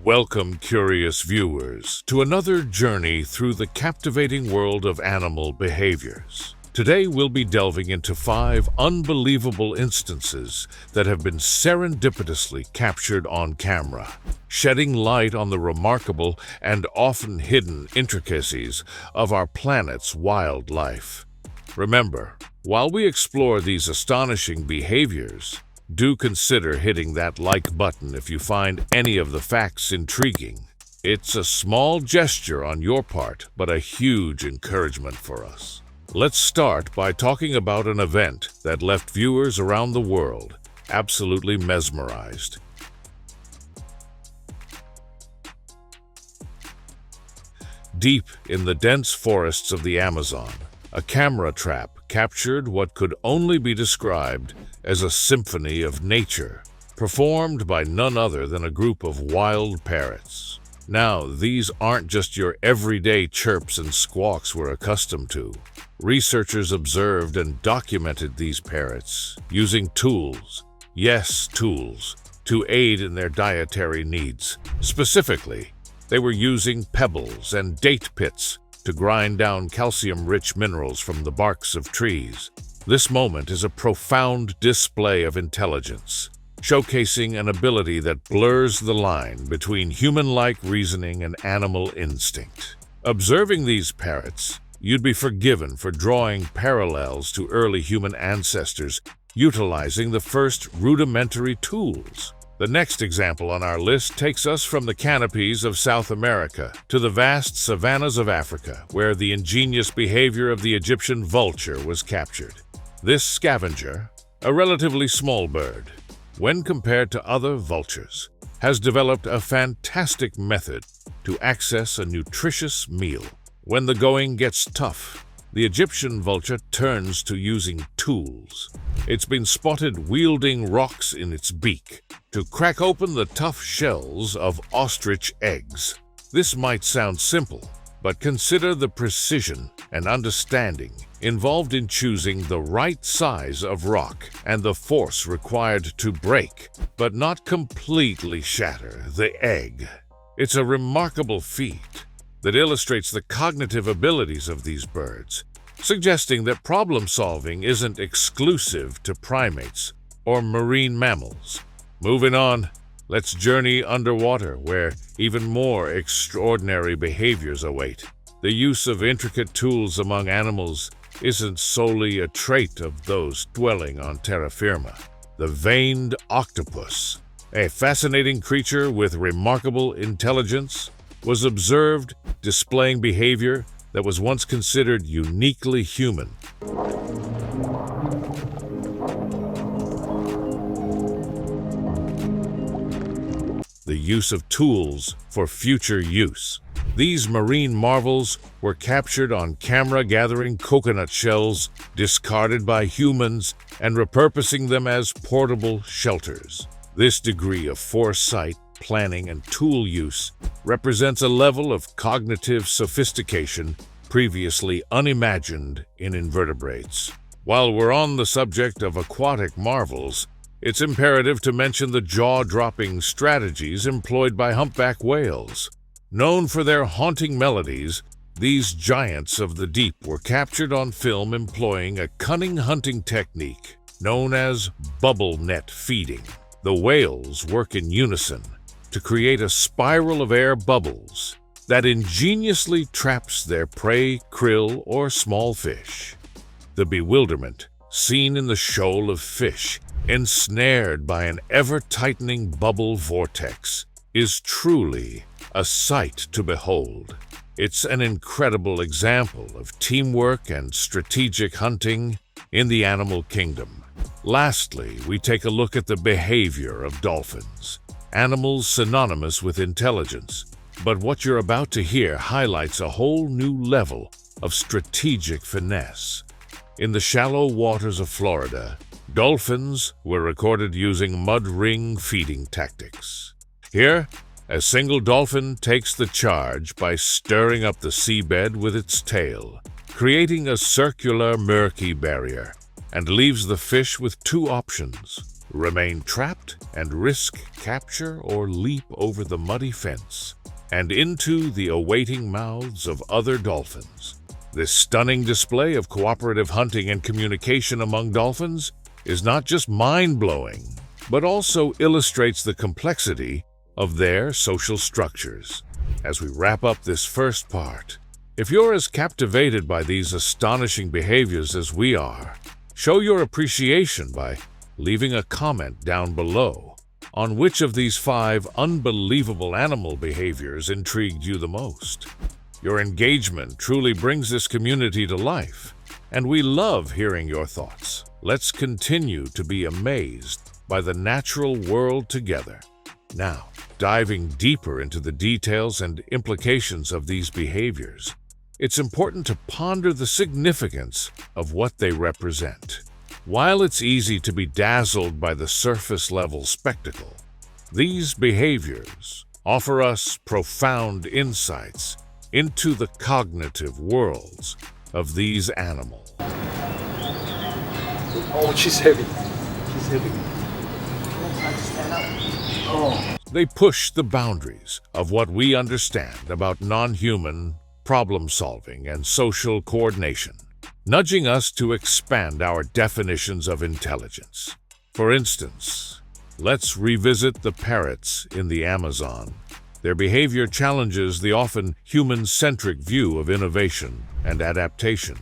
Welcome, curious viewers, to another journey through the captivating world of animal behaviors. Today we'll be delving into 5 unbelievable instances that have been serendipitously captured on camera, shedding light on the remarkable and often hidden intricacies of our planet's wildlife. Remember, while we explore these astonishing behaviors, do consider hitting that like button if you find any of the facts intriguing. It's a small gesture on your part, but a huge encouragement for us. Let's start by talking about an event that left viewers around the world absolutely mesmerized. Deep in the dense forests of the Amazon, a camera trap captured what could only be described as a symphony of nature, performed by none other than a group of wild parrots. Now, these aren't just your everyday chirps and squawks we're accustomed to. Researchers observed and documented these parrots using tools, yes, tools, to aid in their dietary needs. Specifically, they were using pebbles and date pits to grind down calcium-rich minerals from the barks of trees. This moment is a profound display of intelligence, showcasing an ability that blurs the line between human-like reasoning and animal instinct. Observing these parrots, you'd be forgiven for drawing parallels to early human ancestors utilizing the first rudimentary tools. The next example on our list takes us from the canopies of South America to the vast savannas of Africa, where the ingenious behavior of the Egyptian vulture was captured. This scavenger, a relatively small bird, when compared to other vultures, has developed a fantastic method to access a nutritious meal. When the going gets tough, the Egyptian vulture turns to using tools. It's been spotted wielding rocks in its beak to crack open the tough shells of ostrich eggs. This might sound simple, but consider the precision and understanding involved in choosing the right size of rock and the force required to break, but not completely shatter, the egg. It's a remarkable feat that illustrates the cognitive abilities of these birds, suggesting that problem-solving isn't exclusive to primates or marine mammals. Moving on, let's journey underwater, where even more extraordinary behaviors await. The use of intricate tools among animals isn't solely a trait of those dwelling on terra firma. The veined octopus, a fascinating creature with remarkable intelligence, was observed displaying behavior that was once considered uniquely human. The use of tools for future use. These marine marvels were captured on camera gathering coconut shells discarded by humans and repurposing them as portable shelters. This degree of foresight, planning, and tool use represents a level of cognitive sophistication previously unimagined in invertebrates. While we're on the subject of aquatic marvels, it's imperative to mention the jaw-dropping strategies employed by humpback whales. Known for their haunting melodies, these giants of the deep were captured on film employing a cunning hunting technique known as bubble net feeding. The whales work in unison to create a spiral of air bubbles that ingeniously traps their prey, krill, or small fish. The bewilderment seen in the shoal of fish ensnared by an ever-tightening bubble vortex is truly a sight to behold. It's an incredible example of teamwork and strategic hunting in the animal kingdom. Lastly, we take a look at the behavior of dolphins, animals synonymous with intelligence. But what you're about to hear highlights a whole new level of strategic finesse. In the shallow waters of Florida, dolphins were recorded using mud ring feeding tactics. Here, a single dolphin takes the charge by stirring up the seabed with its tail, creating a circular murky barrier, and leaves the fish with 2 options: remain trapped and risk capture or leap over the muddy fence and into the awaiting mouths of other dolphins. This stunning display of cooperative hunting and communication among dolphins is not just mind-blowing, but also illustrates the complexity of their social structures. As we wrap up this first part, if you're as captivated by these astonishing behaviors as we are, show your appreciation by leaving a comment down below on which of these 5 unbelievable animal behaviors intrigued you the most. Your engagement truly brings this community to life, and we love hearing your thoughts. Let's continue to be amazed by the natural world together. Now, diving deeper into the details and implications of these behaviors, it's important to ponder the significance of what they represent. While it's easy to be dazzled by the surface-level spectacle, these behaviors offer us profound insights into the cognitive worlds of these animals. Oh, she's heavy. She's heavy. Oh. They push the boundaries of what we understand about non-human problem-solving and social coordination, nudging us to expand our definitions of intelligence. For instance, let's revisit the parrots in the Amazon. Their behavior challenges the often human-centric view of innovation and adaptation.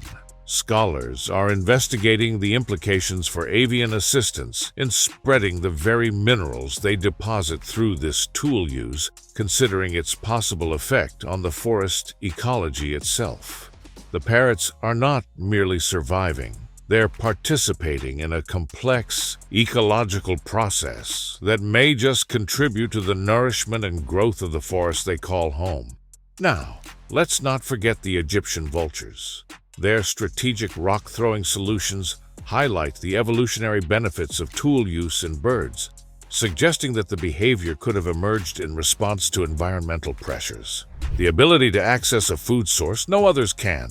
Scholars are investigating the implications for avian assistance in spreading the very minerals they deposit through this tool use, considering its possible effect on the forest ecology itself. The parrots are not merely surviving. They're participating in a complex ecological process that may just contribute to the nourishment and growth of the forest they call home. Now, let's not forget the Egyptian vultures. Their strategic rock-throwing solutions highlight the evolutionary benefits of tool use in birds, suggesting that the behavior could have emerged in response to environmental pressures. The ability to access a food source no others can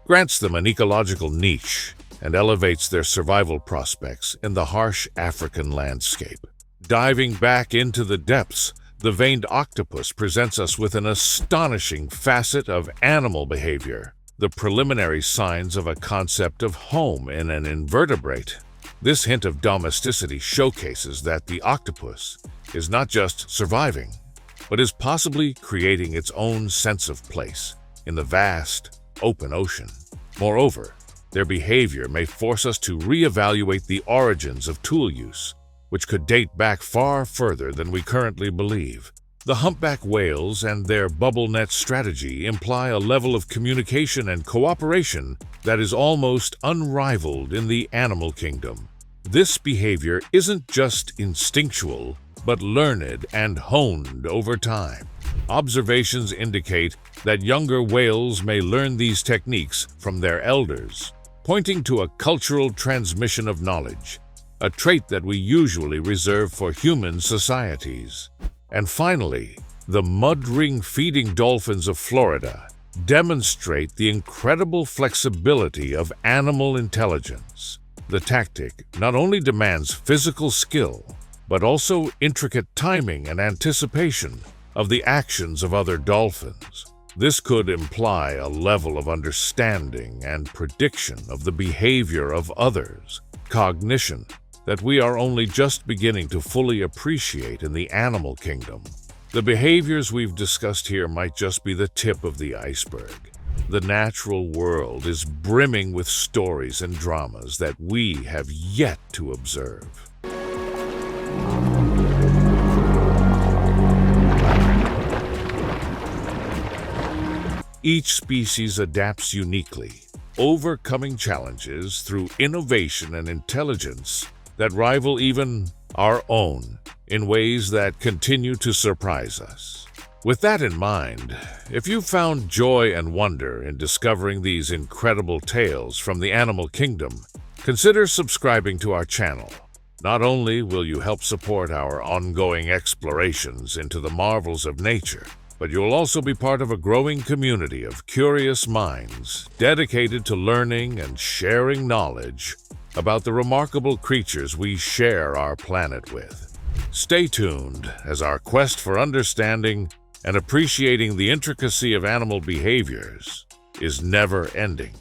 grants them an ecological niche and elevates their survival prospects in the harsh African landscape. Diving back into the depths, the veined octopus presents us with an astonishing facet of animal behavior, the preliminary signs of a concept of home in an invertebrate. This hint of domesticity showcases that the octopus is not just surviving, but is possibly creating its own sense of place in the vast, open ocean. Moreover, their behavior may force us to reevaluate the origins of tool use, which could date back far further than we currently believe. The humpback whales and their bubble net strategy imply a level of communication and cooperation that is almost unrivaled in the animal kingdom. This behavior isn't just instinctual, but learned and honed over time. Observations indicate that younger whales may learn these techniques from their elders, pointing to a cultural transmission of knowledge, a trait that we usually reserve for human societies. And finally, the mud-ring feeding dolphins of Florida demonstrate the incredible flexibility of animal intelligence. The tactic not only demands physical skill, but also intricate timing and anticipation of the actions of other dolphins. This could imply a level of understanding and prediction of the behavior of others, cognition, that we are only just beginning to fully appreciate in the animal kingdom. The behaviors we've discussed here might just be the tip of the iceberg. The natural world is brimming with stories and dramas that we have yet to observe. Each species adapts uniquely, overcoming challenges through innovation and intelligence that rival even our own in ways that continue to surprise us. With that in mind, if you found joy and wonder in discovering these incredible tales from the animal kingdom, consider subscribing to our channel. Not only will you help support our ongoing explorations into the marvels of nature, but you'll also be part of a growing community of curious minds dedicated to learning and sharing knowledge about the remarkable creatures we share our planet with. Stay tuned as our quest for understanding and appreciating the intricacy of animal behaviors is never ending.